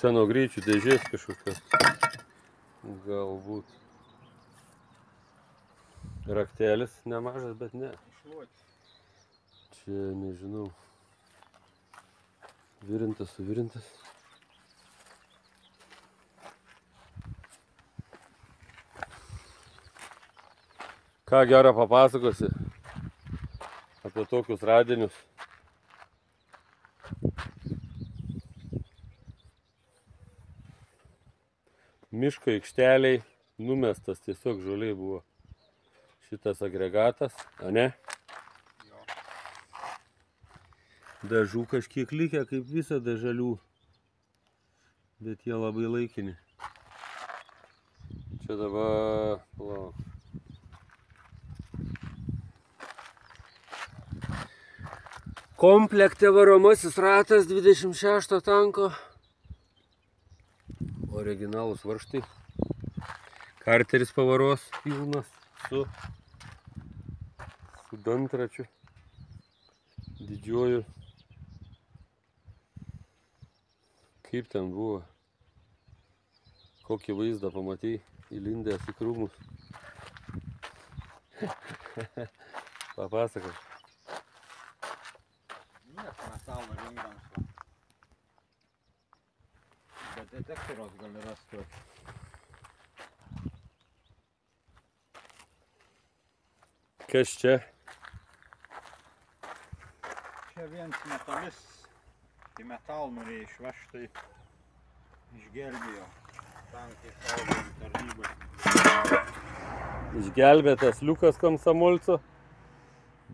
Čia nuo greičių dėžės kažkokios. Galbūt. Raktelis nemažas, bet ne. Čia nežinau. Virintas, suvirintas. Ką gerą papasakosi apie tokius radinius? Miško aikšteliai numestas, tiesiog žoliai buvo šitas agregatas, a ne? Jo. Dažų kažkiek likę, kaip visada žalių, bet jie labai laikini. Čia dabar, palauk. Komplekte varomasis ratas 26 tanko. Originalus varžtai. Karteris pavaros pilnas su dantračiu. Didžiuoju. Kaip ten buvo? Kokį vaizdą pamatei įlindęs į krūmus? Papasakok. Metalo rinkdams. Bet detektoriaus gali rasti tokį. Kas čia? Čia viens metalis į metalą norėjo išvežti, tai išgelbėjo tankai saugojimo tarnybai. Išgelbėtas Liukas Komsomolco.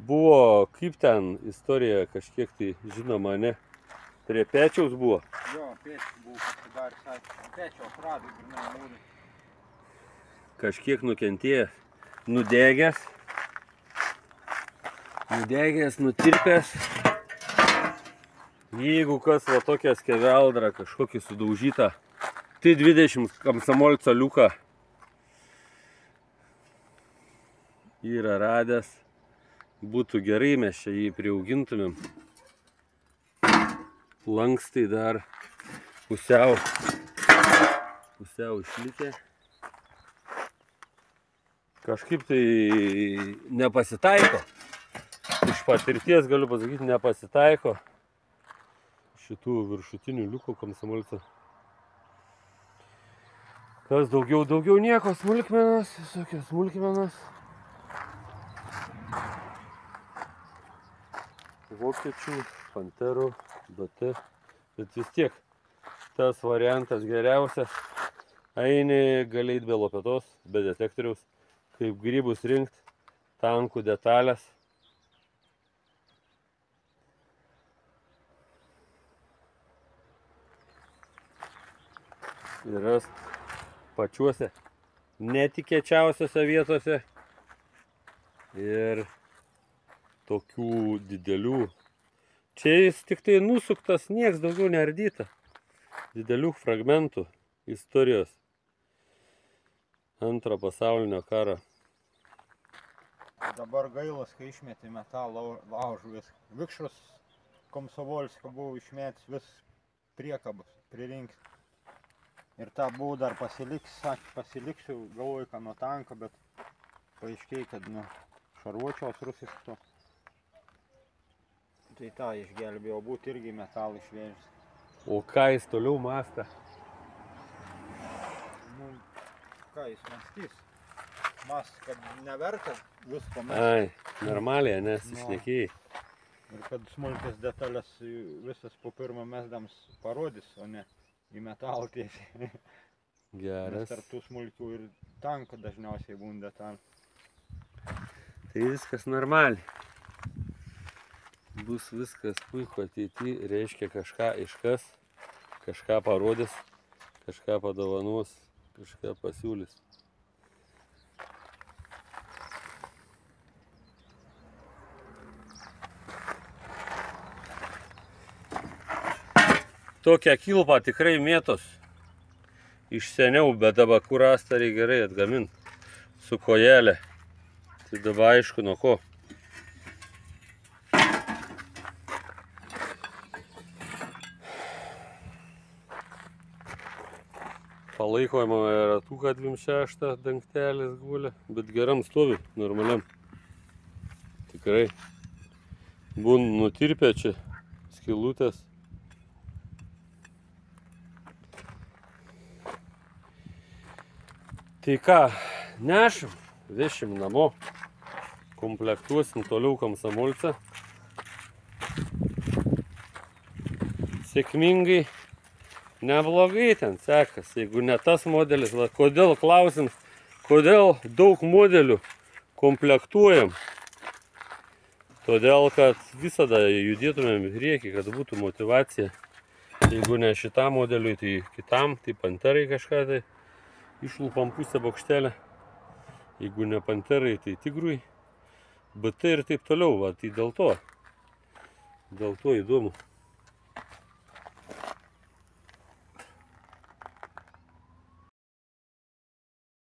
Buvo, kaip ten istorija kažkiek tai žinoma, ne? Prie pečiaus buvo? Jo, pečiaus buvo pasidaręs, pečiaus radai, grynai mūrį. Kažkiek nukentėjęs, nudegęs, nutirpęs. Jeigu kas va tokią skeveldrą, kažkokį sudaužytą, tai 20 Komsomolco Liuką yra radęs. Būtų gerai, mes čia jį priaugintumėm. Lankstai dar pusiau išlikę. Kažkaip tai nepasitaiko. Iš patirties galiu pasakyti, nepasitaiko šitų viršutinių Liukų Komsomolco. Kas daugiau nieko, smulkmenos, visokios smulkmenos. Vokiečių, panterų, BT, bet vis tiek tas variantas geriausias. Eini gali eit be lopetos, be detektoriaus, kaip grybus rinkt, tankų detalės. Ir rast pačiuose netikėčiausiose vietose ir tokių didelių. Čia jis tik tai nusuktas, nieks daugiau neardyta. Didelių fragmentų istorijos Antro pasaulinio karo. Dabar gailas, kai išmetė metalą laužų vis. Vikšras Komsomolsko buvo išmetęs vis priekabus, pririnks. Ir tą buvo dar pasiliksiu, galvoju, ką nuo tanko, bet paaiškėjo, kad nuo šarvuočios rusiško. Tai tą išgelbėjo, būtų irgi metalą išvėžęs. O ką jis toliau mąsta? Nu, ką jis mąstys? Mąst, kad neverta visko mesti. Ai, normaliai, nes išnekėjai. Ir kad smulkės detalės visas po pirmą mesdams parodys, o ne į metalą tiesiai. Geras. Nes tarp tų smulkių ir tanko dažniausiai būna detalė. Tai viskas normaliai. Bus viskas puiku ateity, reiškia kažką iškas, kažką parodys, kažką padovanos, kažką pasiūlys. Tokią kilpą tikrai mėtos iš seniau, bet dabar kurastarį gerai atgamint su kojelė. Tai dabar aišku nuo ko. Palaikojama ratuką 26 dangtelis guli, bet geram stovi, normaliam. Tikrai. Būn nutirpę čia skylutės. Tai ką, nešim, vešim namo, komplektuosim toliau komsomolcą. Sėkmingai, neblogai ten sekas, jeigu ne tas modelis. Va, kodėl klausim, kodėl daug modelių komplektuojam? Todėl, kad visada judėtumėm į priekį, kad būtų motyvacija. Jeigu ne šitam modeliui, tai kitam, tai Panterai kažką tai išlūpam pusę bokštelę. Jeigu ne Panterai, tai Tigrui, BT ir taip toliau. Va, tai dėl to įdomu.